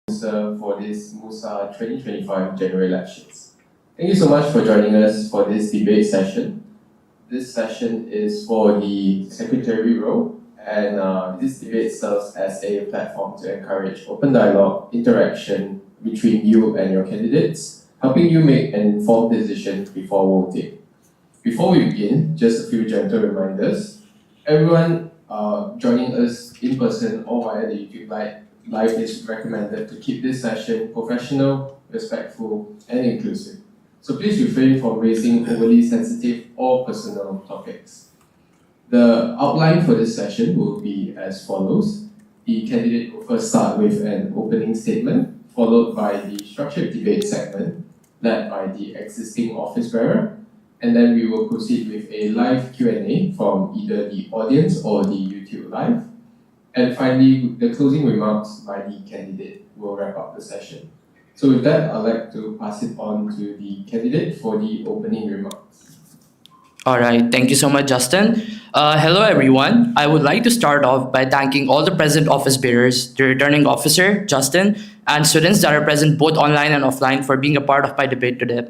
MUSA for this MUSA 2025 general elections. Thank you so much for joining us for this debate session. This session is for the secretary role, and this debate serves as a platform to encourage open dialogue, interaction between you and your candidates, helping you make an informed decision before voting. Before we begin, just a few gentle reminders. Everyone joining us in person or via the YouTube live is recommended to keep this session professional, respectful, and inclusive. So please refrain from raising overly sensitive or personal topics. The outline for this session will be as follows. The candidate will first start with an opening statement, followed by the structured debate segment, led by the existing office bearer, and then we will proceed with a live Q&A from either the audience or the YouTube live. And finally, the closing remarks by the candidate will wrap up the session. So with that, I'd like to pass it on to the candidate for the opening remarks. All right, thank you so much, Justin. Hello, everyone. I would like to start off by thanking all the present office bearers, the returning officer, Justin, and students that are present both online and offline for being a part of my debate today.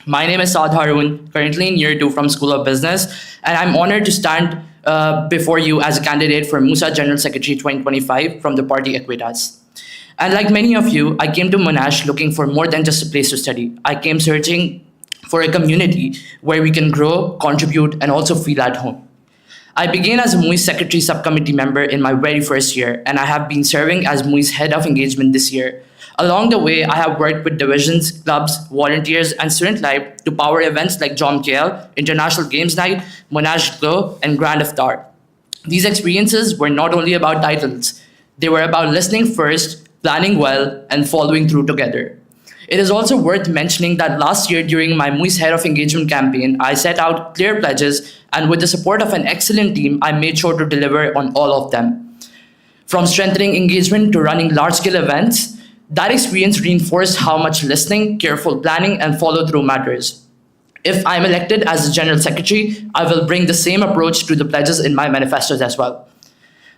My name is Saad Haroon, currently in year 2 from School of Business, and I'm honored to stand before you as a candidate for MUSA General Secretary 2025 from the party Equitas. And like many of you, I came to Monash looking for more than just a place to study. I came searching for a community where we can grow, contribute, and also feel at home. I began as a MUI's Secretary Subcommittee member in my very first year, and I have been serving as MUI's Head of Engagement this year. Along the way, I have worked with divisions, clubs, volunteers, and student life to power events like Jom KL, International Games Night, Monash Glow, and Grand Iftar. These experiences were not only about titles, they were about listening first, planning well, and following through together. It is also worth mentioning that last year during my MUI's Head of Engagement campaign, I set out clear pledges, and with the support of an excellent team, I made sure to deliver on all of them. From strengthening engagement to running large-scale events, that experience reinforced how much listening, careful planning, and follow-through matters. If I'm elected as the General Secretary, I will bring the same approach to the pledges in my manifestos as well.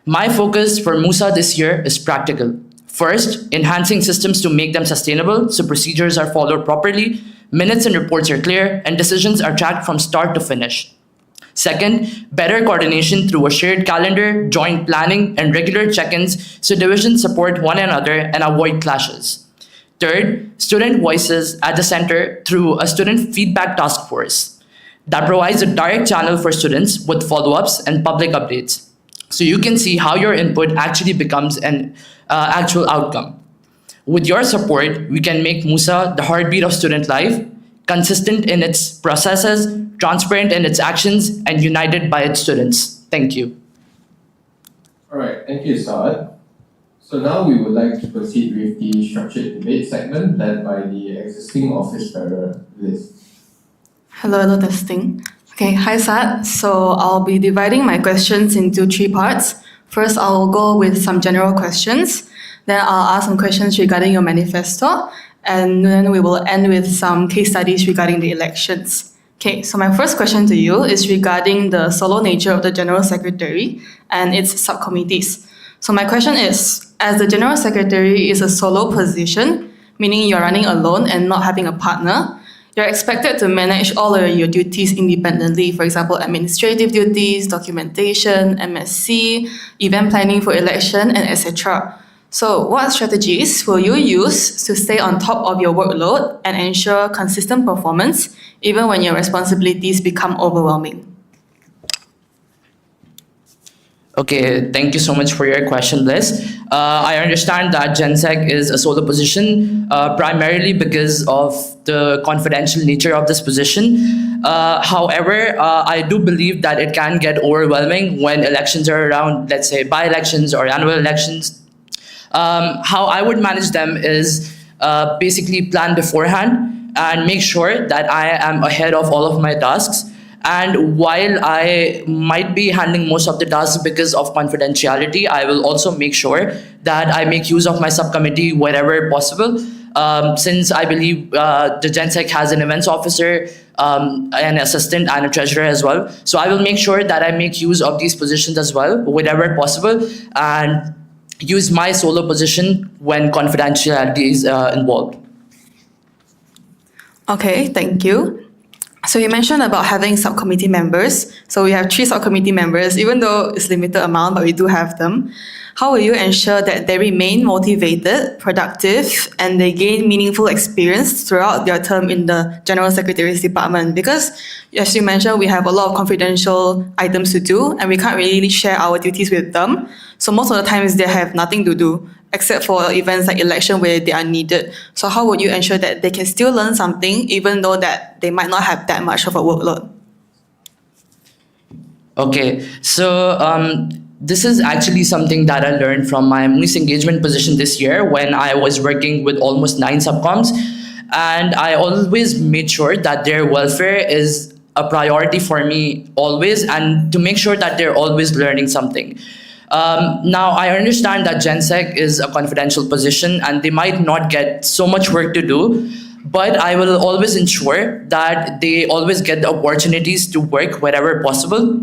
My focus for MUSA this year is practical. First, enhancing systems to make them sustainable so procedures are followed properly, minutes and reports are clear, and decisions are tracked from start to finish. Second, better coordination through a shared calendar, joint planning, and regular check-ins so divisions support one another and avoid clashes. Third, student voices at the center through a student feedback task force that provides a direct channel for students with follow-ups and public updates, so you can see how your input actually becomes an actual outcome. With your support, we can make MUSA the heartbeat of student life, consistent in its processes, transparent in its actions, and united by its students. Thank you. All right, thank you, Saad. So now we would like to proceed with the structured debate segment led by the existing office bearer, Liz. Hello, testing. Okay, hi Saad. So I'll be dividing my questions into 3 parts. First, I'll go with some general questions. Then I'll ask some questions regarding your manifesto. And then we will end with some case studies regarding the elections. Okay, so my first question to you is regarding the solo nature of the General Secretary and its subcommittees. So my question is, as the General Secretary is a solo position, meaning you're running alone and not having a partner, you're expected to manage all of your duties independently, for example, administrative duties, documentation, MSc, event planning for election, and etc. So what strategies will you use to stay on top of your workload and ensure consistent performance, even when your responsibilities become overwhelming? Okay, thank you so much for your question, Liz. I understand that GenSec is a solo position primarily because of the confidential nature of this position. However, I do believe that it can get overwhelming when elections are around, let's say by-elections or annual elections. How I would manage them is basically plan beforehand and make sure that I am ahead of all of my tasks. And while I might be handling most of the tasks because of confidentiality, I will also make sure that I make use of my subcommittee wherever possible. Since I believe the GenSec has an events officer, an assistant, and a treasurer as well. So I will make sure that I make use of these positions as well, whenever possible. And use my solo position when confidentiality is involved. Okay, thank you. So you mentioned about having subcommittee members. So we have 3 subcommittee members, even though it's limited amount, but we do have them. How will you ensure that they remain motivated, productive, and they gain meaningful experience throughout their term in the General Secretary's department? Because, as you mentioned, we have a lot of confidential items to do, and we can't really share our duties with them. So most of the times they have nothing to do, except for events like election where they are needed. So how would you ensure that they can still learn something, even though that they might not have that much of a workload? Okay, so this is actually something that I learned from my MUSA engagement position this year when I was working with almost 9 subcoms. And I always made sure that their welfare is a priority for me always, and to make sure that they're always learning something. Now, I understand that GenSec is a confidential position and they might not get so much work to do, but I will always ensure that they always get the opportunities to work wherever possible.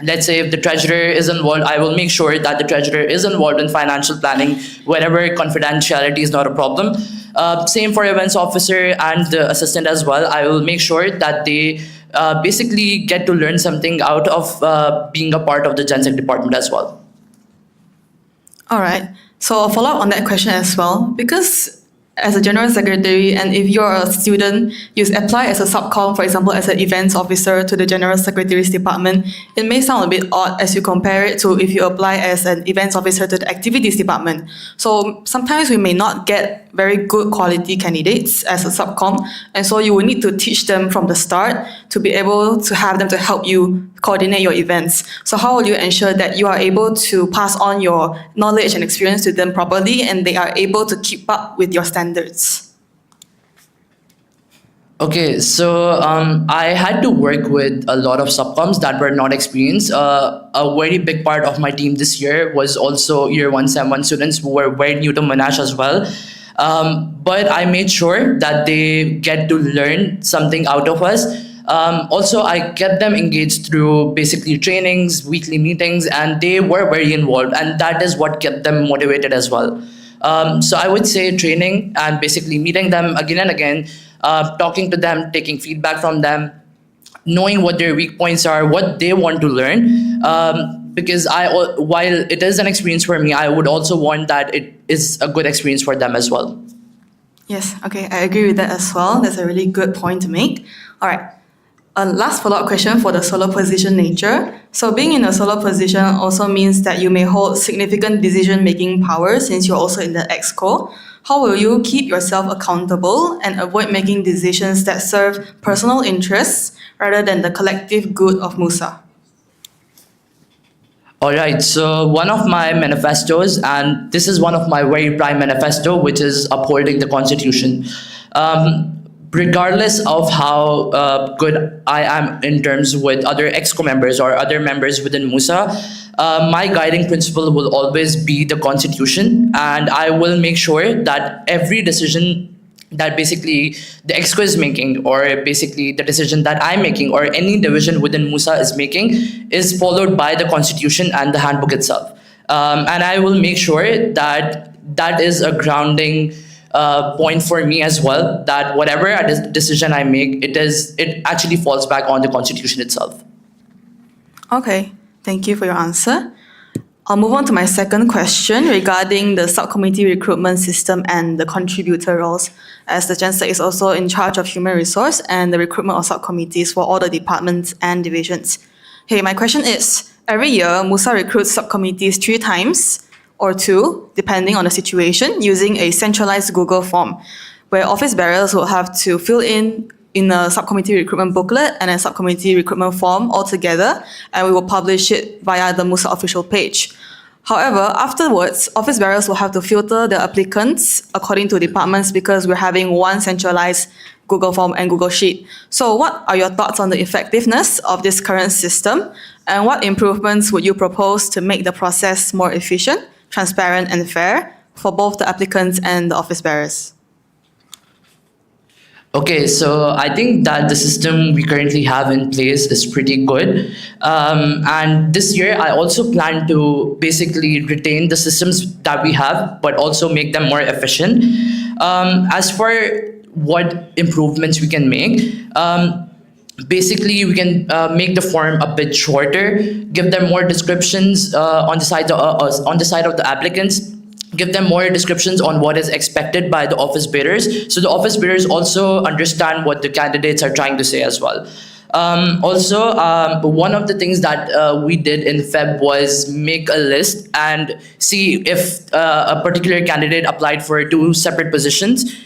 Let's say if the treasurer is involved, I will make sure that the treasurer is involved in financial planning wherever confidentiality is not a problem. Same for events officer and the assistant as well. I will make sure that they basically get to learn something out of being a part of the GenSec department as well. All right. So I'll follow up on that question as well, because as a general secretary, and if you're a student, you apply as a subcom, for example, as an events officer to the general secretary's department, it may sound a bit odd as you compare it to if you apply as an events officer to the activities department. So sometimes we may not get very good quality candidates as a subcom, and so you will need to teach them from the start to be able to have them to help you coordinate your events. So how will you ensure that you are able to pass on your knowledge and experience to them properly and they are able to keep up with your standards? Okay, so I had to work with a lot of subcoms that were not experienced. A very big part of my team this year was also year 1 Sem 1 students who were very new to Monash as well. But I made sure that they get to learn something out of us. Also, I kept them engaged through basically trainings, weekly meetings, and they were very involved, and that is what kept them motivated as well. So I would say training and basically meeting them again and again, talking to them, taking feedback from them, knowing what their weak points are, what they want to learn. Because while it is an experience for me, I would also want that it is a good experience for them as well. Yes, okay, I agree with that as well. That's a really good point to make. All right. A last follow-up question for the solo position nature. So being in a solo position also means that you may hold significant decision-making power since you're also in the exco. How will you keep yourself accountable and avoid making decisions that serve personal interests rather than the collective good of MUSA? All right, so one of my manifestos, and this is one of my very prime manifesto, which is upholding the Constitution. Regardless of how good I am in terms with other EXCO members or other members within MUSA, my guiding principle will always be the Constitution, and I will make sure that every decision that basically the EXCO is making, or basically the decision that I'm making, or any division within MUSA is making, is followed by the Constitution and the handbook itself. And I will make sure that that is a grounding point for me as well, that whatever decision I make, it actually falls back on the Constitution itself. Okay, thank you for your answer. I'll move on to my second question regarding the subcommittee recruitment system and the contributor roles, as the GenSec is also in charge of human resource and the recruitment of subcommittees for all the departments and divisions. Hey, my question is, every year MUSA recruits subcommittees 3 times or 2, depending on the situation, using a centralized Google form, where office bearers will have to fill in a subcommittee recruitment booklet and a subcommittee recruitment form all together, and we will publish it via the MUSA official page. However, afterwards, office bearers will have to filter the applicants according to departments because we're having one centralized Google form and Google Sheet. So what are your thoughts on the effectiveness of this current system, and what improvements would you propose to make the process more efficient, transparent, and fair for both the applicants and the office bearers? Okay, so I think that the system we currently have in place is pretty good. And this year, I also plan to basically retain the systems that we have, but also make them more efficient. As for what improvements we can make, basically we can make the form a bit shorter, give them more descriptions on the side of the applicants, give them more descriptions on what is expected by the office bearers, so the office bearers also understand what the candidates are trying to say as well. One of the things that we did in Feb was make a list and see if a particular candidate applied for two separate positions.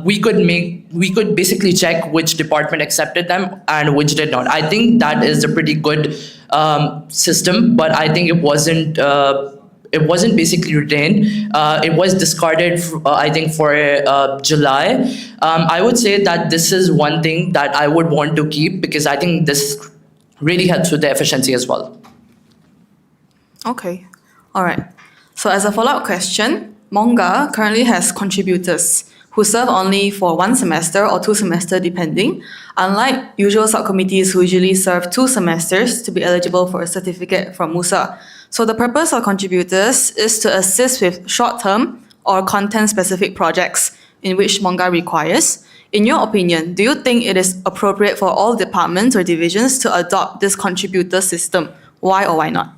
We could basically check which department accepted them and which did not. I think that is a pretty good system, but I think it wasn't basically retained. It was discarded, I think, for July. I would say that this is one thing that I would want to keep because I think this really helps with the efficiency as well. Okay, all right. So as a follow-up question, Monga currently has contributors who serve only for 1 semester or 2 semesters depending, unlike usual subcommittees who usually serve 2 semesters to be eligible for a certificate from MUSA. So the purpose of contributors is to assist with short-term or content-specific projects in which Monga requires. In your opinion, do you think it is appropriate for all departments or divisions to adopt this contributor system? Why or why not?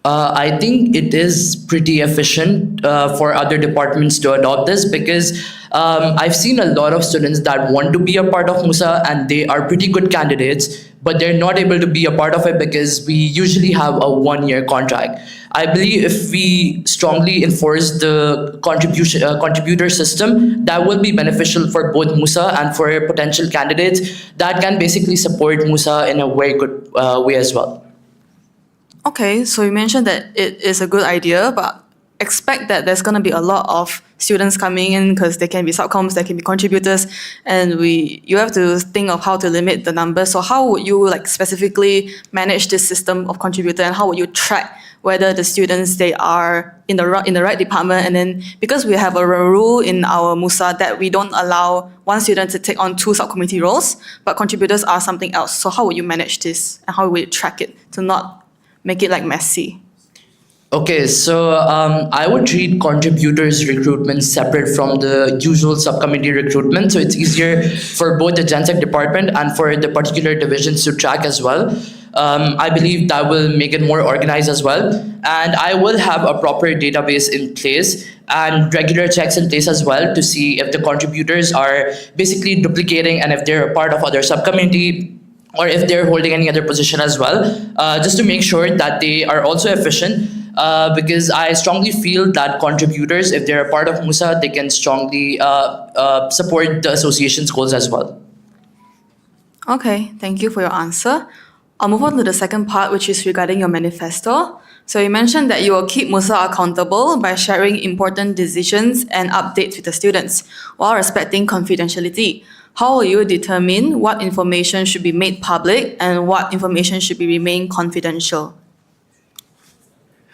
I think it is pretty efficient for other departments to adopt this because I've seen a lot of students that want to be a part of MUSA and they are pretty good candidates, but they're not able to be a part of it because we usually have a 1-year contract. I believe if we strongly enforce the contributor system, that will be beneficial for both MUSA and for potential candidates that can basically support MUSA in a very good way as well. Okay, so you mentioned that it is a good idea, but expect that there's going to be a lot of students coming in because they can be subcoms, they can be contributors, and you have to think of how to limit the number. So how would you specifically manage this system of contributor, and how would you track whether the students they are in the right department? And then because we have a rule in our MUSA that we don't allow one student to take on 2 subcommittee roles, but contributors are something else. So how would you manage this, and how would you track it to not make it messy? Okay, so I would treat contributors recruitment separate from the usual subcommittee recruitment. So it's easier for both the GenSec department and for the particular divisions to track as well. I believe that will make it more organized as well. And I will have a proper database in place and regular checks in place as well to see if the contributors are basically duplicating and if they're a part of other subcommittee or if they're holding any other position as well, just to make sure that they are also efficient. Because I strongly feel that contributors, if they're a part of MUSA, they can strongly support the association's goals as well. Okay, thank you for your answer. I'll move on to the second part, which is regarding your manifesto. So you mentioned that you will keep MUSA accountable by sharing important decisions and updates with the students while respecting confidentiality. How will you determine what information should be made public and what information should be remain confidential?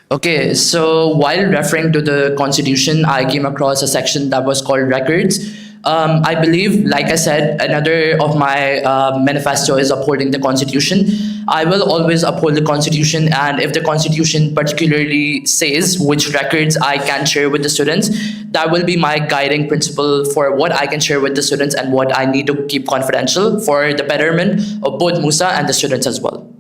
Okay, so while referring to the Constitution, I came across a section that was called Records. I believe, like I said, another of my manifesto is upholding the Constitution. I will always uphold the Constitution, and if the Constitution particularly says which records I can share with the students, that will be my guiding principle for what I can share with the students and what I need to keep confidential for the betterment of both MUSA and the students as well.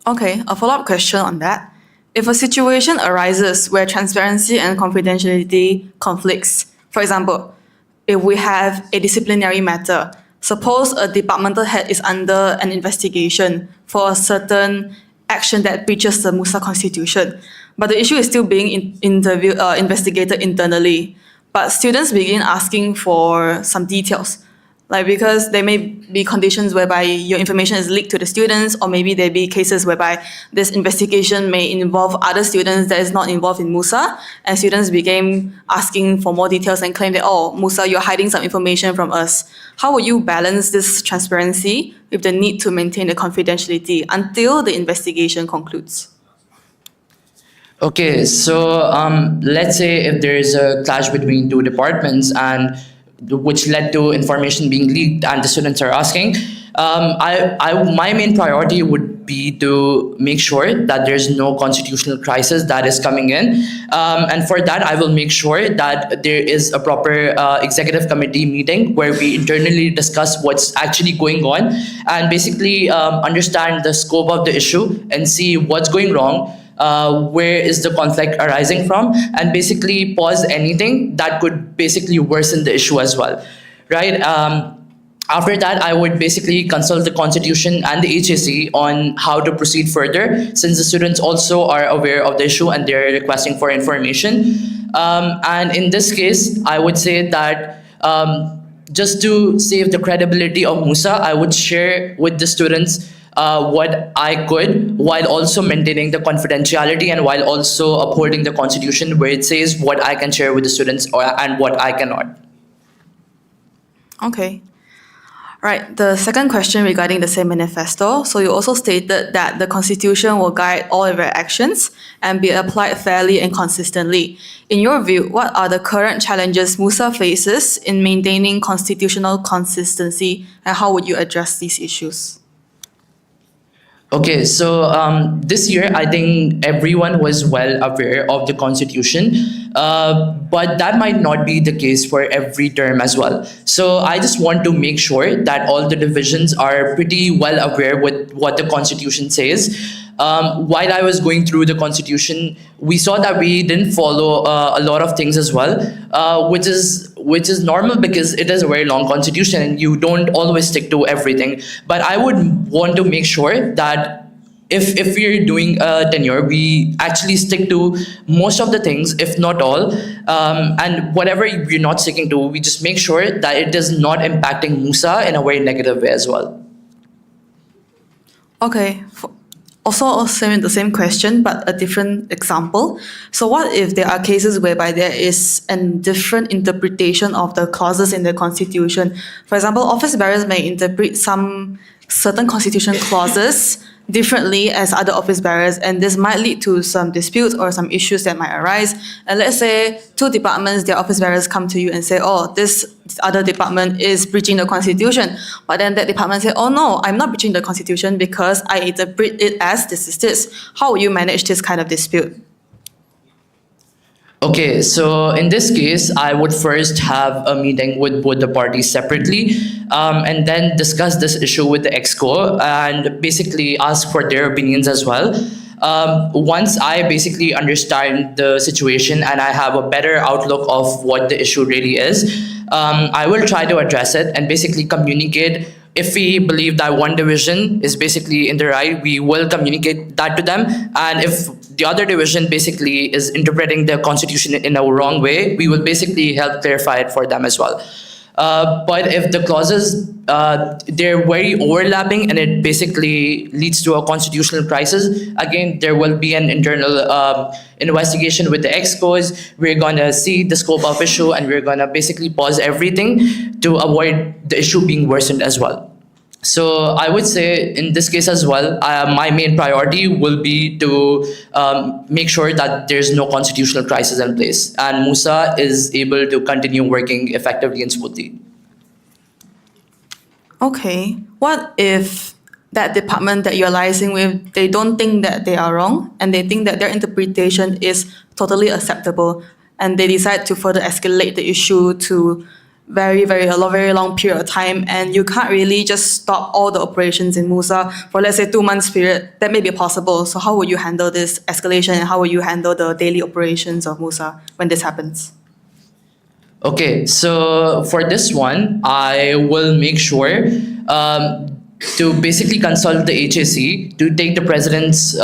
Okay, a follow-up question on that. If a situation arises where transparency and confidentiality conflicts, for example, if we have a disciplinary matter, suppose a departmental head is under an investigation for a certain action that breaches the MUSA constitution, but the issue is still being investigated internally, but students begin asking for some details. Because there may be conditions whereby your information is leaked to the students, or maybe there be cases whereby this investigation may involve other students that is not involved in MUSA, and students began asking for more details and claim that, oh, MUSA, you're hiding some information from us. How will you balance this transparency with the need to maintain the confidentiality until the investigation concludes? Okay, so let's say if there is a clash between two departments and which led to information being leaked and the students are asking, my main priority would be to make sure that there's no constitutional crisis that is coming in. And for that, I will make sure that there is a proper executive committee meeting where we internally discuss what's actually going on and basically understand the scope of the issue and see what's going wrong, where is the conflict arising from, and basically pause anything that could basically worsen the issue as well, right? After that, I would basically consult the constitution and the HAC on how to proceed further, since the students also are aware of the issue and they're requesting for information. And in this case, I would say that just to save the credibility of MUSA, I would share with the students what I could, while also maintaining the confidentiality and while also upholding the constitution, where it says what I can share with the students and what I cannot. Okay. Right. The second question regarding the same manifesto. So you also stated that the Constitution will guide all of your actions and be applied fairly and consistently. In your view, what are the current challenges MUSA faces in maintaining constitutional consistency, and how would you address these issues? Okay, so this year I think everyone was well aware of the constitution, but that might not be the case for every term as well. So I just want to make sure that all the divisions are pretty well aware with what the constitution says. While I was going through the constitution, we saw that we didn't follow a lot of things as well, which is normal because it is a very long constitution and you don't always stick to everything. But I would want to make sure that if we're doing a tenure, we actually stick to most of the things, if not all. And whatever we're not sticking to, we just make sure that it is not impacting MUSA in a very negative way as well. Okay. Also the same question, but a different example. So what if there are cases whereby there is a different interpretation of the clauses in the Constitution? For example, office bearers may interpret some certain Constitution clauses differently as other office bearers, and this might lead to some disputes or some issues that might arise. And let's say two departments, their office bearers come to you and say, oh, this other department is breaching the Constitution. But then that department say, oh no, I'm not breaching the Constitution because I interpret it as this is this. How will you manage this kind of dispute? Okay, so in this case, I would first have a meeting with both the parties separately, and then discuss this issue with the EXCO and basically ask for their opinions as well. Once I basically understand the situation and I have a better outlook of what the issue really is, I will try to address it and basically communicate. If we believe that one division is basically in the right, we will communicate that to them. And if the other division basically is interpreting the constitution in a wrong way, we will basically help clarify it for them as well. But if the clauses, they're very overlapping and it basically leads to a constitutional crisis, again, there will be an internal investigation with the EXCOs. We're going to see the scope of issue and we're going to basically pause everything to avoid the issue being worsened as well. So I would say in this case as well, my main priority will be to make sure that there's no constitutional crisis in place and MUSA is able to continue working effectively and smoothly. Okay. What if that department that you're liaising with, they don't think that they are wrong and they think that their interpretation is totally acceptable and they decide to further escalate the issue to very long period of time, and you can't really just stop all the operations in MUSA for, let's say, 2 months period? That may be possible. So how would you handle this escalation and how will you handle the daily operations of MUSA when this happens? Okay, so for this one, I will make sure to basically consult the HAC, to take the president's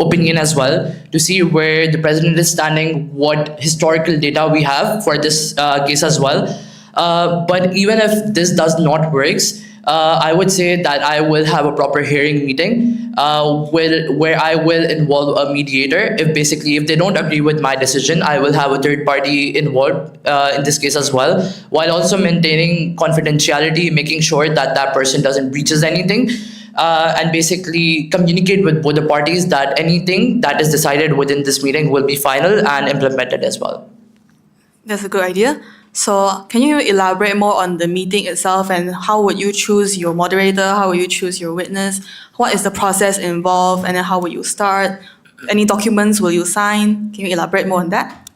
opinion as well, to see where the president is standing, what historical data we have for this case as well. But even if this does not work, I would say that I will have a proper hearing meeting where I will involve a mediator. If they don't agree with my decision, I will have a third party involved in this case as well, while also maintaining confidentiality, making sure that that person doesn't breaches anything. and basically communicate with both the parties that anything that is decided within this meeting will be final and implemented as well. That's a good idea. So can you elaborate more on the meeting itself and how would you choose your moderator? How would you choose your witness? What is the process involved and then how will you start? Any documents will you sign? Can you elaborate more on that?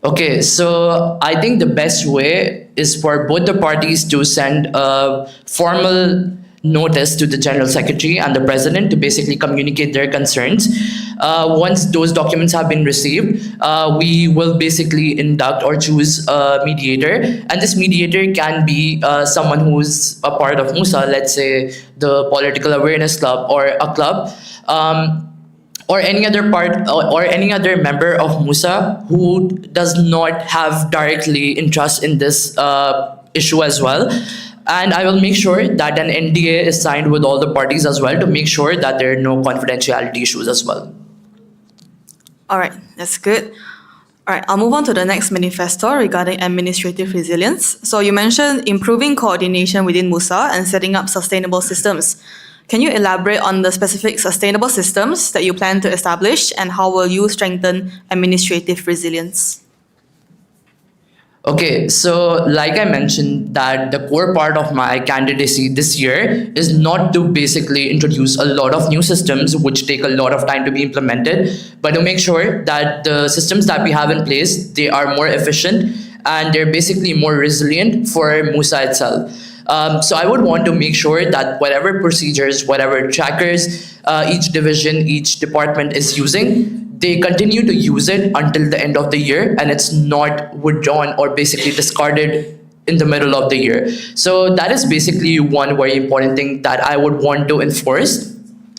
Okay, so I think the best way is for both the parties to send a formal notice to the General Secretary and the President to basically communicate their concerns. Once those documents have been received, we will basically induct or choose a mediator. And this mediator can be someone who's a part of MUSA, let's say the Political Awareness Club or a club. Or any other part or any other member of MUSA who does not have directly interest in this issue as well. And I will make sure that an NDA is signed with all the parties as well to make sure that there are no confidentiality issues as well. All right, that's good. All right, I'll move on to the next manifesto regarding administrative resilience. So you mentioned improving coordination within MUSA and setting up sustainable systems. Can you elaborate on the specific sustainable systems that you plan to establish and how will you strengthen administrative resilience? Okay, so like I mentioned that the core part of my candidacy this year is not to basically introduce a lot of new systems which take a lot of time to be implemented, but to make sure that the systems that we have in place, they are more efficient and they're basically more resilient for MUSA itself. So I would want to make sure that whatever procedures, whatever trackers each division, each department is using, they continue to use it until the end of the year and it's not withdrawn or basically discarded in the middle of the year. So that is basically one very important thing that I would want to enforce.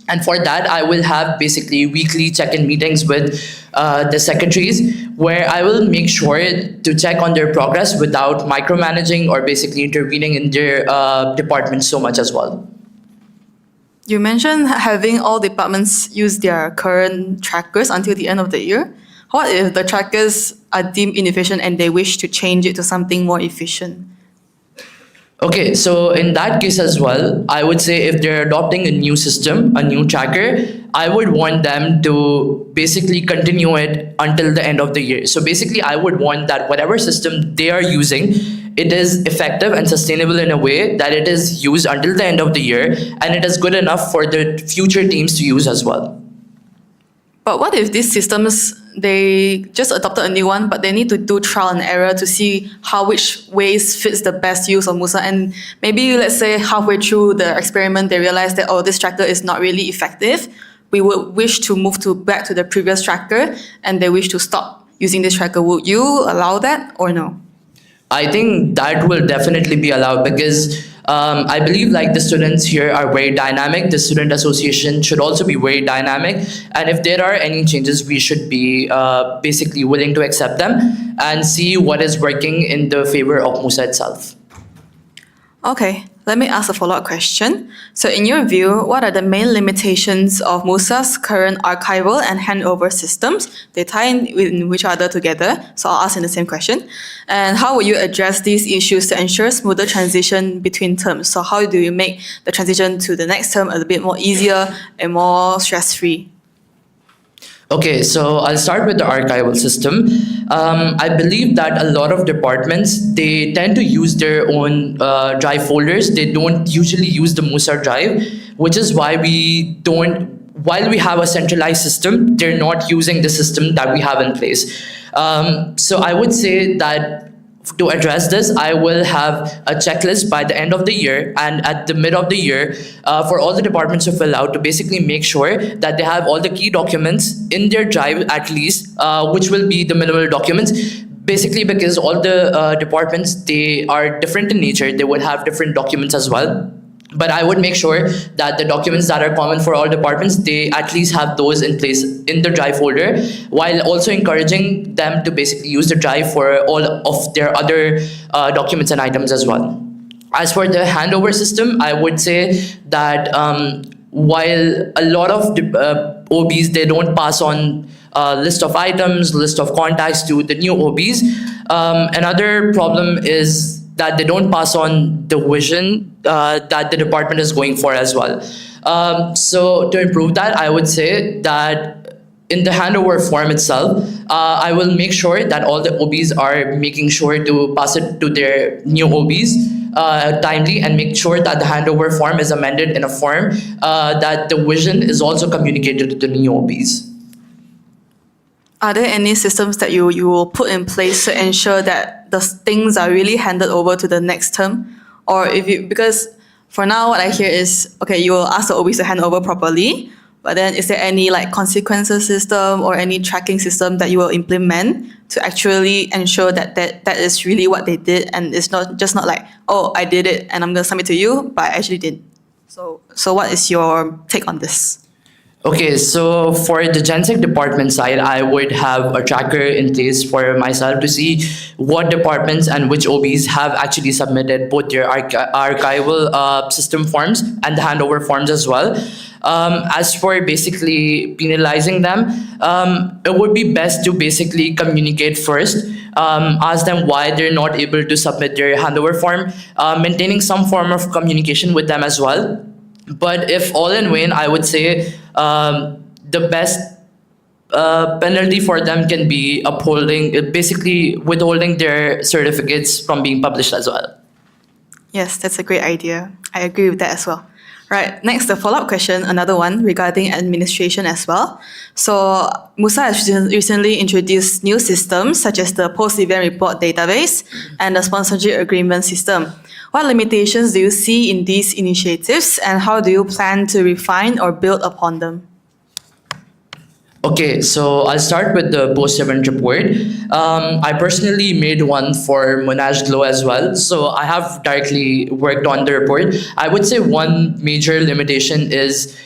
And for that, I will have basically weekly check-in meetings with the secretaries where I will make sure to check on their progress without micromanaging or basically intervening in their department so much as well. You mentioned having all departments use their current trackers until the end of the year. What if the trackers are deemed inefficient and they wish to change it to something more efficient? Okay, so in that case as well, I would say if they're adopting a new system, a new tracker, I would want them to basically continue it until the end of the year. So basically, I would want that whatever system they are using, it is effective and sustainable in a way that it is used until the end of the year and it is good enough for the future teams to use as well. But what if these systems, they just adopted a new one, but they need to do trial and error to see which ways fits the best use of MUSA. And maybe let's say halfway through the experiment, they realize that, oh, this tracker is not really effective. We would wish to move back to the previous tracker and they wish to stop using this tracker. Would you allow that or no? I think that will definitely be allowed because I believe like the students here are very dynamic. The student association should also be very dynamic. And if there are any changes, we should be basically willing to accept them and see what is working in the favor of MUSA itself. Okay, let me ask a follow-up question. So in your view, what are the main limitations of MUSA's current archival and handover systems? They tie in with each other together, so I'll ask in the same question. And how will you address these issues to ensure smoother transition between terms? So how do you make the transition to the next term a bit more easier and more stress-free? Okay, so I'll start with the archival system. I believe that a lot of departments, they tend to use their own drive folders. They don't usually use the MUSA drive, which is why while we have a centralized system, they're not using the system that we have in place. So I would say that to address this, I will have a checklist by the end of the year and at the mid of the year for all the departments to fill out to basically make sure that they have all the key documents in their drive at least, which will be the minimal documents. Basically because all the departments, they are different in nature. They would have different documents as well. But I would make sure that the documents that are common for all departments, they at least have those in place in the drive folder, while also encouraging them to basically use the drive for all of their other documents and items as well. As for the handover system, I would say that while a lot of OBs, they don't pass on list of items, list of contacts to the new OBs, another problem is that they don't pass on the vision that the department is going for as well. So to improve that, I would say that in the handover form itself, I will make sure that all the OBs are making sure to pass it to their new OBs timely, and make sure that the handover form is amended in a form that the vision is also communicated to the new OBs. Are there any systems that you will put in place to ensure that the things are really handed over to the next term? Or because for now what I hear is, okay, you will ask the OBs to hand over properly, but then is there any like consequences system or any tracking system that you will implement to actually ensure that that is really what they did, and it's not like, oh, I did it and I'm going to submit to you, but I actually did. So what is your take on this? Okay, so for the GenSec department side, I would have a tracker in place for myself to see what departments and which OBs have actually submitted both their archival system forms and the handover forms as well. As for basically penalizing them, it would be best to basically communicate first, ask them why they're not able to submit their handover form, maintaining some form of communication with them as well. But if all in vain, I would say the best penalty for them can be basically withholding their certificates from being published as well. Yes, that's a great idea. I agree with that as well. Right, next, the follow-up question, another one regarding administration as well. So MUSA has recently introduced new systems such as the post-event report database and the sponsorship agreement system. What limitations do you see in these initiatives, and how do you plan to refine or build upon them? Okay, so I'll start with the post-event report. I personally made one for Monash Glow as well, so I have directly worked on the report. I would say one major limitation is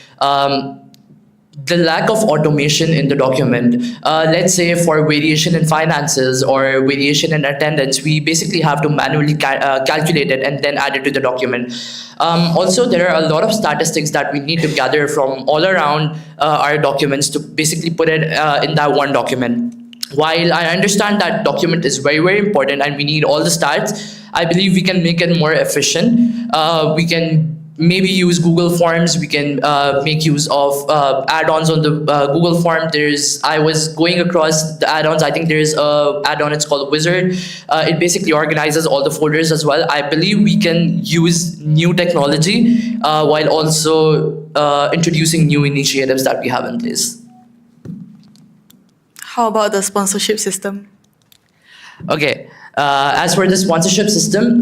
the lack of automation in the document. Let's say for variation in finances or variation in attendance, we basically have to manually calculate it and then add it to the document. Also, there are a lot of statistics that we need to gather from all around our documents to basically put it in that one document. While I understand that document is very, very important and we need all the stats, I believe we can make it more efficient. We can maybe use Google Forms. We can make use of add-ons on the Google form. I was going across the add-ons. I think there's a add-on, it's called Wizard. It basically organizes all the folders as well. I believe we can use new technology while also introducing new initiatives that we have in place. How about the sponsorship system? Okay, as for the sponsorship system,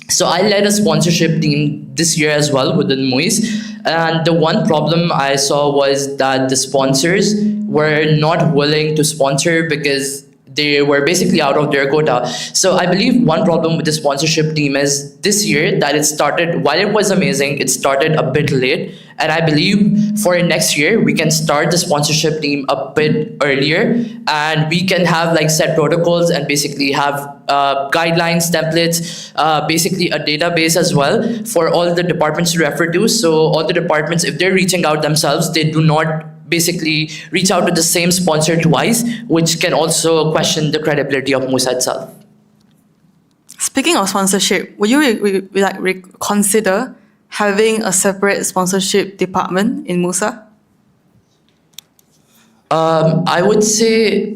so I led a sponsorship team this year as well within MUIS, and the one problem I saw was that the sponsors were not willing to sponsor because they were basically out of their quota. So I believe one problem with the sponsorship team is this year that it started, while it was amazing, it started a bit late. And I believe for next year, we can start the sponsorship team a bit earlier, and we can have like set protocols and basically have guidelines, templates, basically a database as well for all the departments to refer to. So all the departments, if they're reaching out themselves, they do not basically reach out to the same sponsor twice, which can also question the credibility of MUSA itself. Speaking of sponsorship, would you consider having a separate sponsorship department in MUSA? I would say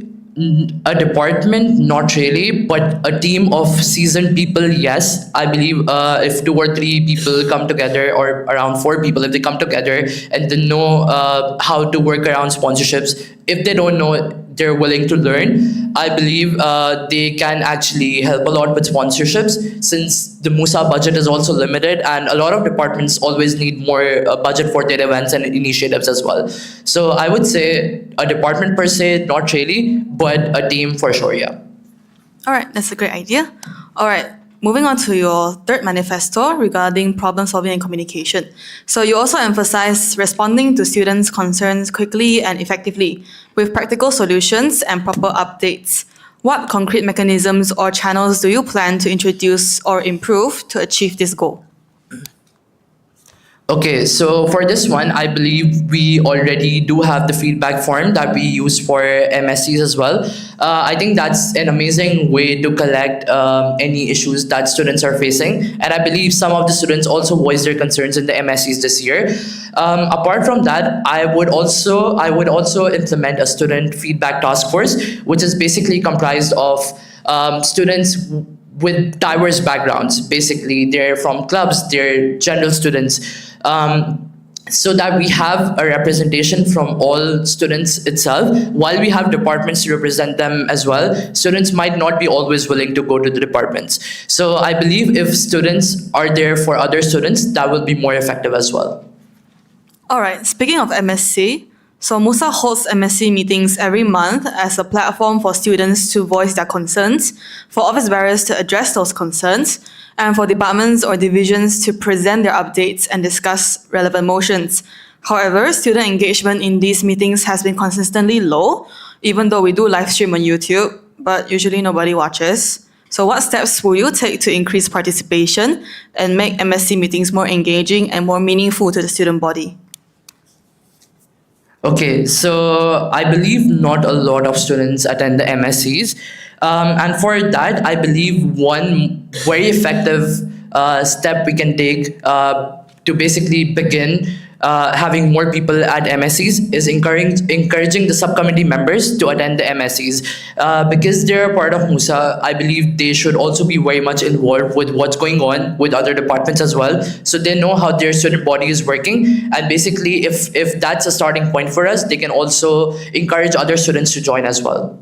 a department, not really, but a team of seasoned people, yes. I believe if 2 or 3 people come together, or around 4 people, if they come together and they know how to work around sponsorships, if they don't know, they're willing to learn. I believe they can actually help a lot with sponsorships, since the MUSA budget is also limited and a lot of departments always need more budget for their events and initiatives as well. So I would say a department per se, not really, but a team for sure, yeah. All right, that's a great idea. All right, moving on to your third manifesto regarding problem solving and communication. So you also emphasize responding to students' concerns quickly and effectively with practical solutions and proper updates. What concrete mechanisms or channels do you plan to introduce or improve to achieve this goal? Okay, so for this one, I believe we already do have the feedback form that we use for MSCs as well. I think that's an amazing way to collect any issues that students are facing, and I believe some of the students also voiced their concerns in the MSCs this year. Apart from that, I would also implement a student feedback task force, which is basically comprised of students with diverse backgrounds. Basically, they're from clubs, they're general students, so that we have a representation from all students itself. While we have departments to represent them as well, students might not be always willing to go to the departments. So I believe if students are there for other students, that will be more effective as well. All right, speaking of MSc, so MUSA holds MSc meetings every month as a platform for students to voice their concerns, for office bearers to address those concerns, and for departments or divisions to present their updates and discuss relevant motions. However, student engagement in these meetings has been consistently low, even though we do live stream on YouTube, but usually nobody watches. So what steps will you take to increase participation and make MSc meetings more engaging and more meaningful to the student body? Okay, so I believe not a lot of students attend the MSCs. And for that, I believe one very effective step we can take to basically begin having more people at MSCs is encouraging the subcommittee members to attend the MSCs. Because they're a part of MUSA, I believe they should also be very much involved with what's going on with other departments as well. So they know how their student body is working. And basically, if that's a starting point for us, they can also encourage other students to join as well.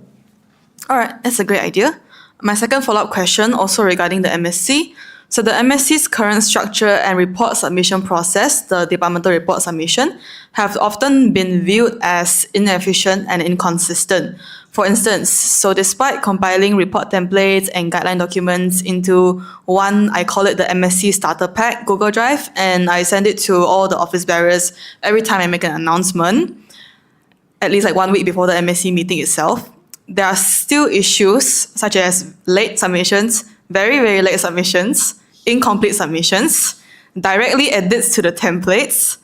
All right, that's a great idea. My second follow-up question, also regarding the MSc. So the MSc's current structure and report submission process, the departmental report submission, have often been viewed as inefficient and inconsistent. For instance, so despite compiling report templates and guideline documents into one, I call it the MSc Starter Pack Google Drive, and I send it to all the office bearers every time I make an announcement, at least like 1 week before the MSc meeting itself. There are still issues such as late submissions, very, very late submissions, incomplete submissions, directly edits to the templates,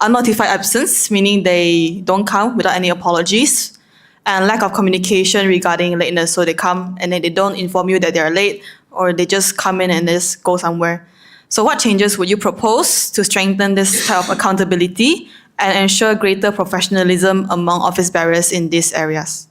unnotified absence, meaning they don't come without any apologies, and lack of communication regarding lateness. So they come and then they don't inform you that they are late, or they just come in and just go somewhere. So what changes would you propose to strengthen this type of accountability and ensure greater professionalism among office bearers in these areas?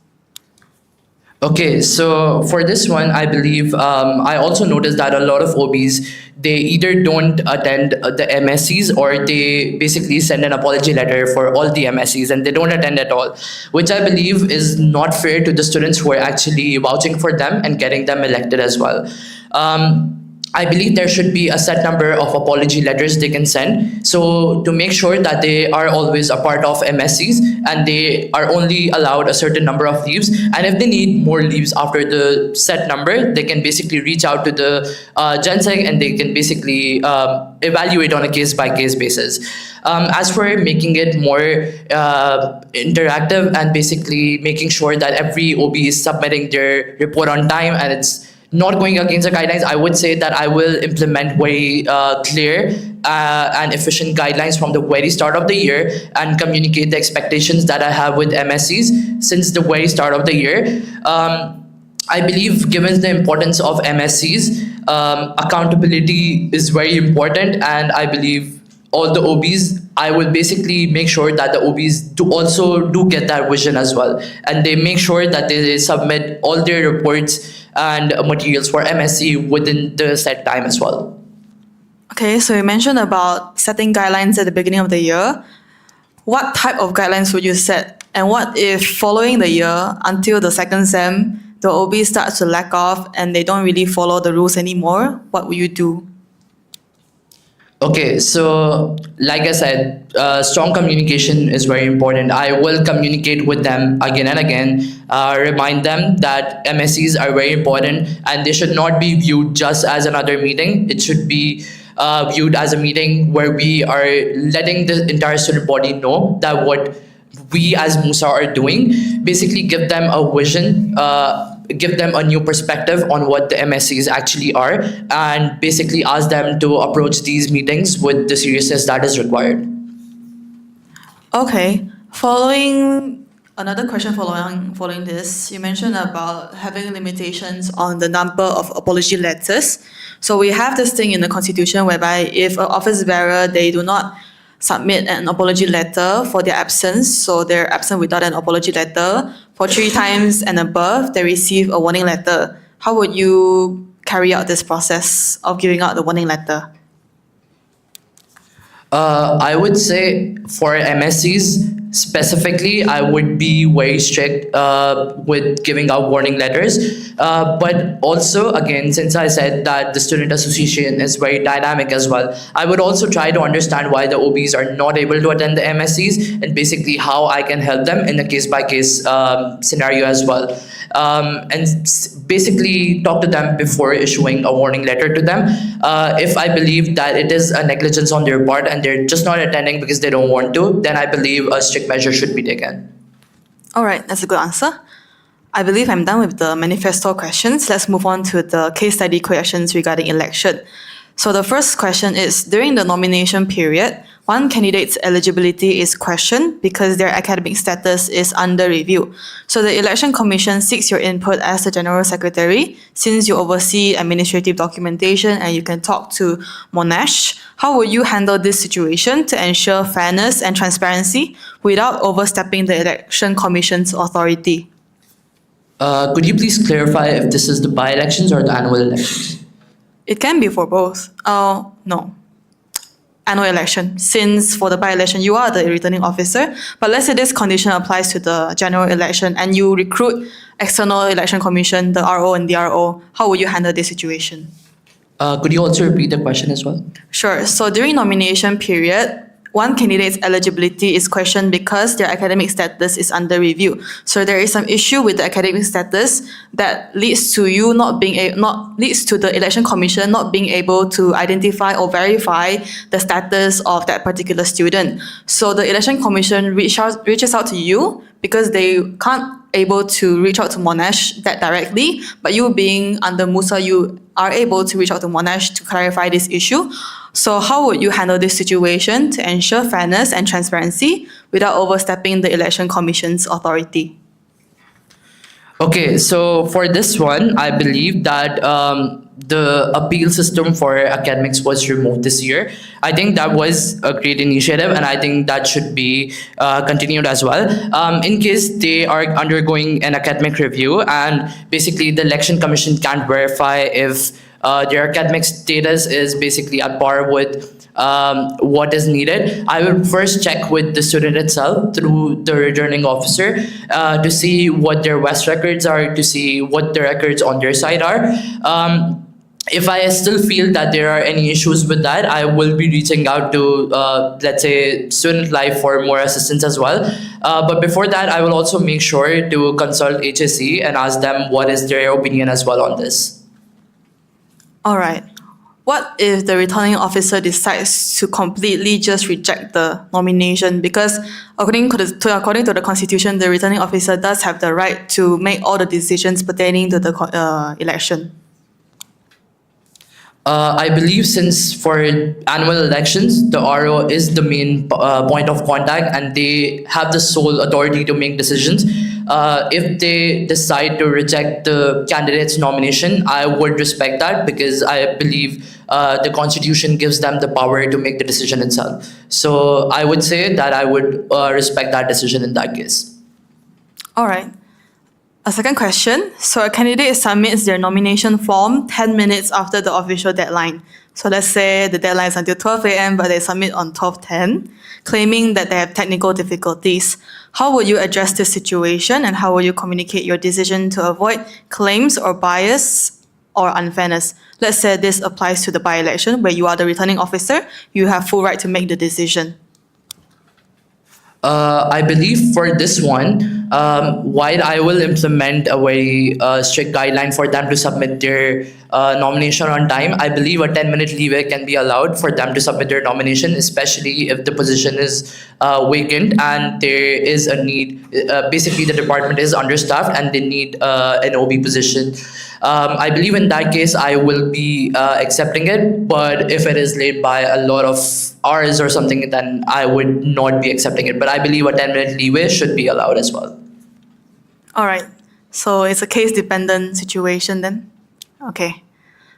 Okay, so for this one, I believe I also noticed that a lot of OBs, they either don't attend the MSCs or they basically send an apology letter for all the MSCs and they don't attend at all, which I believe is not fair to the students who are actually vouching for them and getting them elected as well. I believe there should be a set number of apology letters they can send. So to make sure that they are always a part of MSCs and they are only allowed a certain number of leaves. And if they need more leaves after the set number, they can basically reach out to the GenSec and they can basically evaluate on a case-by-case basis. As for making it more interactive and basically making sure that every OB is submitting their report on time and it's not going against the guidelines, I would say that I will implement very clear and efficient guidelines from the very start of the year and communicate the expectations that I have with MSCs since the very start of the year. I believe given the importance of MSCs, accountability is very important, and I believe all the OBs, I will basically make sure that the OBs do get that vision as well, and they make sure that they submit all their reports and materials for MSc within the set time as well. Okay, so you mentioned about setting guidelines at the beginning of the year. What type of guidelines would you set? And what if following the year until the second sem, the OB starts to lack off and they don't really follow the rules anymore? What will you do? Okay, so like I said, strong communication is very important. I will communicate with them again and again, remind them that MSCs are very important and they should not be viewed just as another meeting. It should be viewed as a meeting where we are letting the entire student body know that what we as MUSA are doing, basically give them a vision give them a new perspective on what the MSCs actually are, and basically ask them to approach these meetings with the seriousness that is required. Okay. Following another question following this, you mentioned about having limitations on the number of apology letters. So we have this thing in the constitution whereby if an office bearer they do not submit an apology letter for their absence, so they're absent without an apology letter for 3 times and above, they receive a warning letter. How would you carry out this process of giving out the warning letter? I would say for MSCs specifically, I would be very strict with giving out warning letters. But also, again, since I said that the student association is very dynamic as well, I would also try to understand why the OBs are not able to attend the MSCs and basically how I can help them in a case-by-case scenario as well. Basically talk to them before issuing a warning letter to them. If I believe that it is a negligence on their part and they're just not attending because they don't want to, then I believe a strict measure should be taken. All right, that's a good answer. I believe I'm done with the manifesto questions. Let's move on to the case study questions regarding election. So the first question is, during the nomination period, one candidate's eligibility is questioned because their academic status is under review. So the Election Commission seeks your input as the General Secretary, since you oversee administrative documentation and you can talk to Monash. How will you handle this situation to ensure fairness and transparency without overstepping the Election Commission's authority? Could you please clarify if this is the by-elections or the annual elections? It can be for both. No. Annual election, since for the by-election you are the returning officer, but let's say this condition applies to the general election and you recruit external election commission, the RO and DRO, how would you handle this situation? Could you also repeat the question as well? Sure. So during nomination period, one candidate's eligibility is questioned because their academic status is under review. So there is some issue with the academic status that leads to you leads to the election commission not being able to identify or verify the status of that particular student. So the election commission reaches out to you because they can't able to reach out to Monash that directly, but you being under MUSA, you are able to reach out to Monash to clarify this issue. So how would you handle this situation to ensure fairness and transparency without overstepping the Election Commission's authority? Okay, so for this one, I believe that the appeal system for academics was removed this year. I think that was a great initiative, and I think that should be continued as well. In case they are undergoing an academic review and basically the Election Commission can't verify if their academic status is basically at par with what is needed, I will first check with the student itself through the returning officer to see what their West records are, to see what the records on their side are. If I still feel that there are any issues with that, I will be reaching out to, let's say, Student Life for more assistance as well. But before that, I will also make sure to consult HSC and ask them what is their opinion as well on this. All right. What if the returning officer decides to completely just reject the nomination? Because according to the Constitution, the returning officer does have the right to make all the decisions pertaining to the election. I believe since for annual elections, the RO is the main point of contact and they have the sole authority to make decisions. If they decide to reject the candidate's nomination, I would respect that because I believe the Constitution gives them the power to make the decision itself. So I would say that I would respect that decision in that case. All right. A second question. So a candidate submits their nomination form 10 minutes after the official deadline. So let's say the deadline is until 12 a.m., but they submit on 12:10, claiming that they have technical difficulties. How will you address this situation and how will you communicate your decision to avoid claims or bias or unfairness? Let's say this applies to the by-election where you are the returning officer, you have full right to make the decision. I believe for this one, while I will implement a very strict guideline for them to submit their nomination on time, I believe a 10-minute leeway can be allowed for them to submit their nomination, especially if the position is vacant and there is a need. Basically, the department is understaffed and they need an OB position. I believe in that case, I will be accepting it. But if it is late by a lot of hours or something, then I would not be accepting it. But I believe a 10-minute leeway should be allowed as well. All right. So it's a case-dependent situation then? Okay.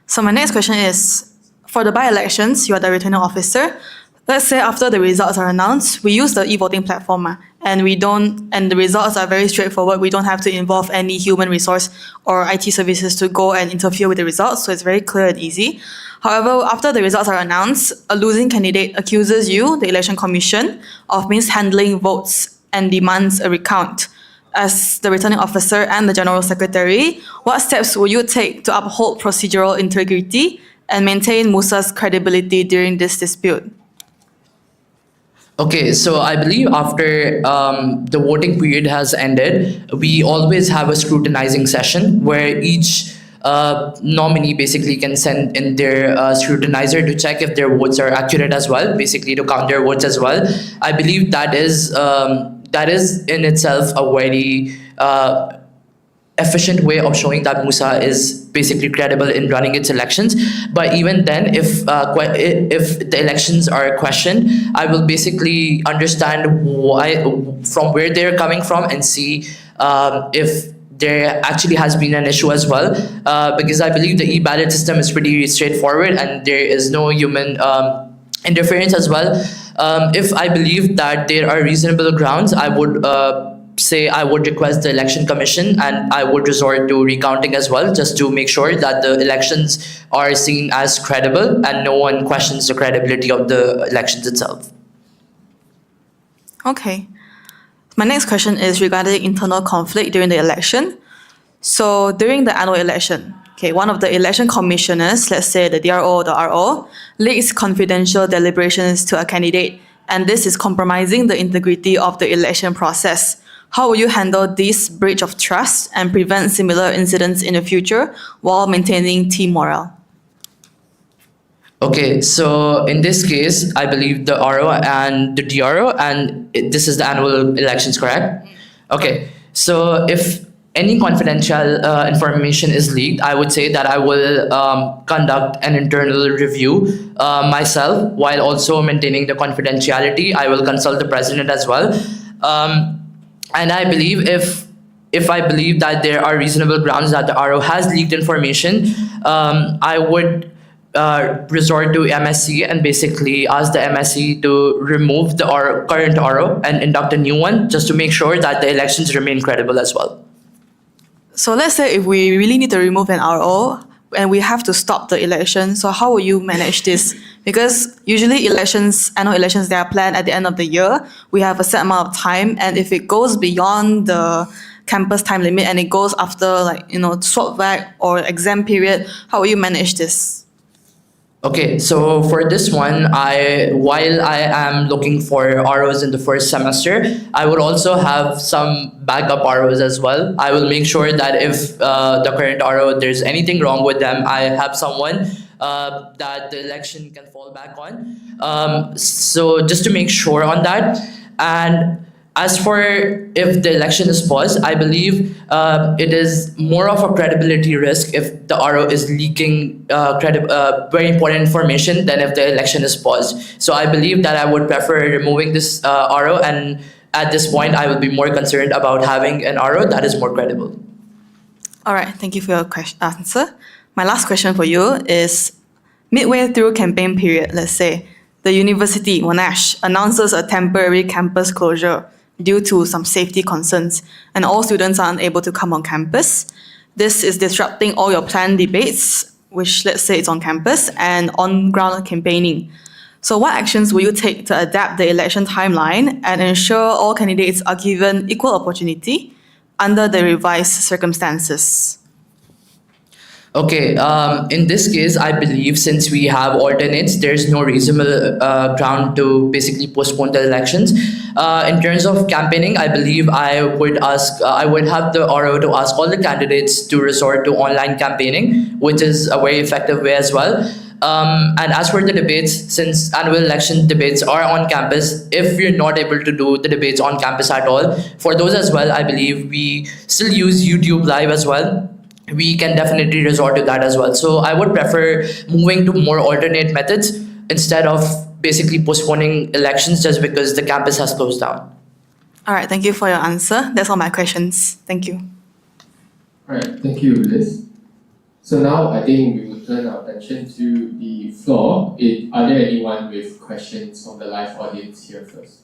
So my next question is, for the by-elections, you are the returning officer. Let's say after the results are announced, we use the e-voting platform, and the results are very straightforward. We don't have to involve any human resource or IT services to go and interfere with the results, so it's very clear and easy. However, after the results are announced, a losing candidate accuses you, the election commission, of mishandling votes and demands a recount. As the returning officer and the general secretary, what steps will you take to uphold procedural integrity and maintain MUSA's credibility during this dispute? Okay, so I believe after the voting period has ended, we always have a scrutinizing session where each nominee basically can send in their scrutinizer to check if their votes are accurate as well, basically to count their votes as well. I believe that is in itself a very efficient way of showing that MUSA is basically credible in running its elections. But even then, if the elections are questioned, I will basically understand why, from where they're coming from, and see if there actually has been an issue as well. Because I believe the e-ballot system is pretty straightforward and there is no human interference as well. If I believe that there are reasonable grounds, I would say I would request the election commission and I would resort to recounting as well, just to make sure that the elections are seen as credible and no one questions the credibility of the elections itself. Okay. My next question is regarding internal conflict during the election. So during the annual election, one of the election commissioners, let's say the DRO or the RO, leaks confidential deliberations to a candidate, and this is compromising the integrity of the election process. How will you handle this breach of trust and prevent similar incidents in the future while maintaining team morale? Okay, so in this case, I believe the RO and the DRO, and this is the annual elections, correct? Okay, so if any confidential information is leaked, I would say that I will conduct an internal review myself, while also maintaining the confidentiality. I will consult the president as well. And I believe if I believe that there are reasonable grounds that the RO has leaked information, I would resort to MSC and basically ask the MSC to remove the current RO and induct a new one, just to make sure that the elections remain credible as well. So let's say if we really need to remove an RO and we have to stop the election, so how will you manage this? Because usually annual elections, they are planned at the end of the year. We have a set amount of time, and if it goes beyond the campus time limit and it goes after swap back or exam period, how will you manage this? Okay, so for this one, while I am looking for ROs in the first semester, I would also have some backup ROs as well. I will make sure that if the current RO, there's anything wrong with them, I have someone that the election can fall back on. So just to make sure on that. And as for if the election is paused, I believe it is more of a credibility risk if the RO is leaking very important information than if the election is paused. So I believe that I would prefer removing this RO, and at this point, I will be more concerned about having an RO that is more credible. All right, thank you for your answer. My last question for you is, midway through campaign period, let's say, the university, Monash, announces a temporary campus closure due to some safety concerns, and all students are unable to come on campus. This is disrupting all your planned debates, which let's say it's on campus, and on-ground campaigning. So what actions will you take to adapt the election timeline and ensure all candidates are given equal opportunity under the revised circumstances? Okay, in this case, I believe since we have alternates, there's no reasonable ground to basically postpone the elections. In terms of campaigning, I believe I would have the RO to ask all the candidates to resort to online campaigning, which is a very effective way as well. And as for the debates, since annual election debates are on campus, if we're not able to do the debates on campus at all, for those as well, I believe we still use YouTube Live as well. We can definitely resort to that as well. So I would prefer moving to more alternate methods instead of basically postponing elections just because the campus has closed down. All right, thank you for your answer. That's all my questions. Thank you. Alright, thank you, Liz. So now I think we will turn our attention to the floor. Are there anyone with questions from the live audience here first?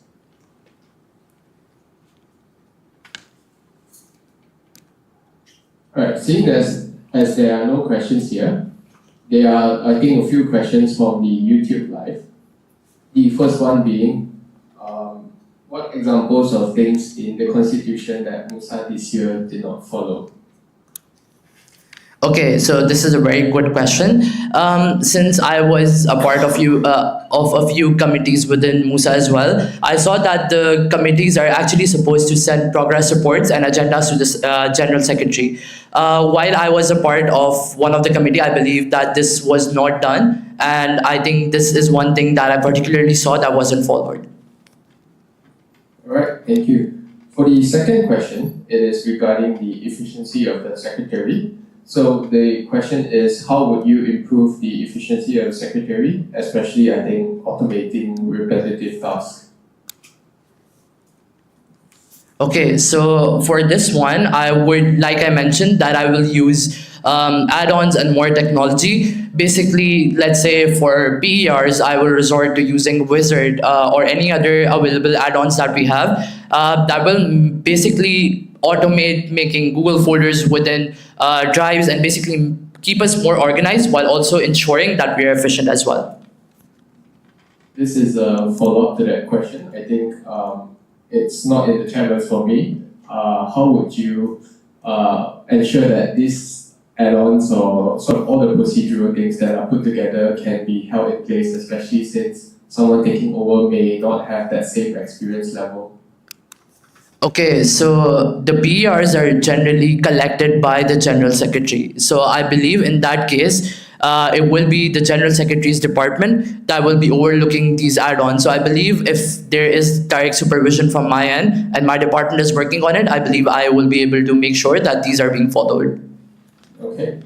Alright, seeing as there are no questions here, there are, I think, a few questions from the YouTube Live. The first one being, what examples of things in the Constitution that MUSA this year did not follow? Okay, so this is a very good question. Since I was a part of a few committees within MUSA as well, I saw that the committees are actually supposed to send progress reports and agendas to the General Secretary. While I was a part of one of the committee, I believe that this was not done, and I think this is one thing that I particularly saw that wasn't followed. Alright, thank you. For the second question, it is regarding the efficiency of the Secretary. So the question is, how would you improve the efficiency of the Secretary, especially, I think, automating repetitive tasks? Okay, so for this one, I would, like I mentioned, that I will use add-ons and more technology. Basically, let's say for PERs, I will resort to using Wizard or any other available add-ons that we have that will basically automate making Google folders within drives and basically keep us more organized while also ensuring that we are efficient as well. This is a follow-up to that question. I think it's not in the channels for me. How would you ensure that these add-ons or sort of all the procedural things that are put together can be held in place, especially since someone taking over may not have that same experience level? Okay, so the PERs are generally collected by the General Secretary. So I believe in that case, it will be the General Secretary's department that will be overlooking these add-ons. So I believe if there is direct supervision from my end and my department is working on it, I believe I will be able to make sure that these are being followed. Okay.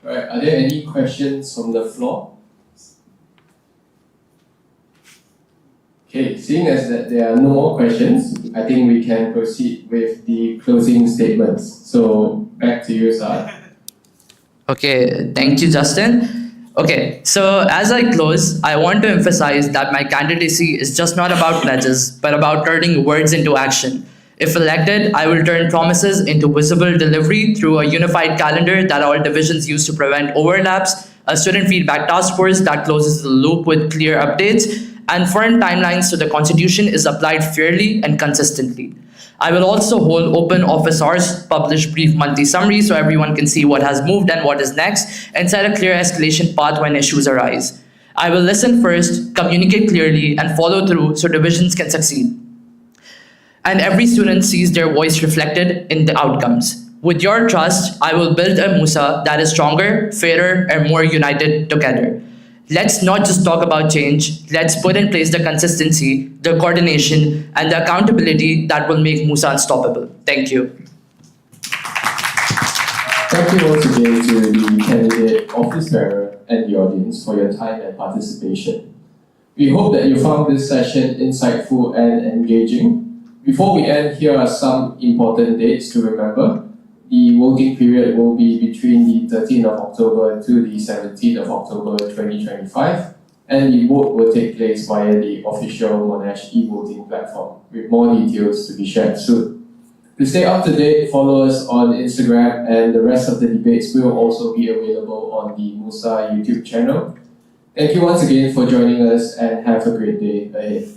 All right. Are there any questions from the floor? Okay, seeing as that there are no more questions, I think we can proceed with the closing statements. So back to you, Saad. Okay, thank you, Justin. Okay, so as I close, I want to emphasize that my candidacy is just not about pledges, but about turning words into action. If elected, I will turn promises into visible delivery through a unified calendar that all divisions use to prevent overlaps, a student feedback task force that closes the loop with clear updates, and firm timelines so the Constitution is applied fairly and consistently. I will also hold open office hours, publish brief monthly summaries so everyone can see what has moved and what is next, and set a clear escalation path when issues arise. I will listen first, communicate clearly, and follow through so divisions can succeed. And every student sees their voice reflected in the outcomes. With your trust, I will build a MUSA that is stronger, fairer, and more united together. Let's not just talk about change, let's put in place the consistency, the coordination, and the accountability that will make MUSA unstoppable. Thank you. Thank you once again to the candidate, office bearer, and the audience for your time and participation. We hope that you found this session insightful and engaging. Before we end, here are some important dates to remember. The voting period will be between the 13th of October to the 17th of October 2025, and the vote will take place via the official Monash e-voting platform, with more details to be shared soon. To stay up to date, follow us on Instagram, and the rest of the debates will also be available on the MUSA YouTube channel. Thank you once again for joining us, and have a great day ahead.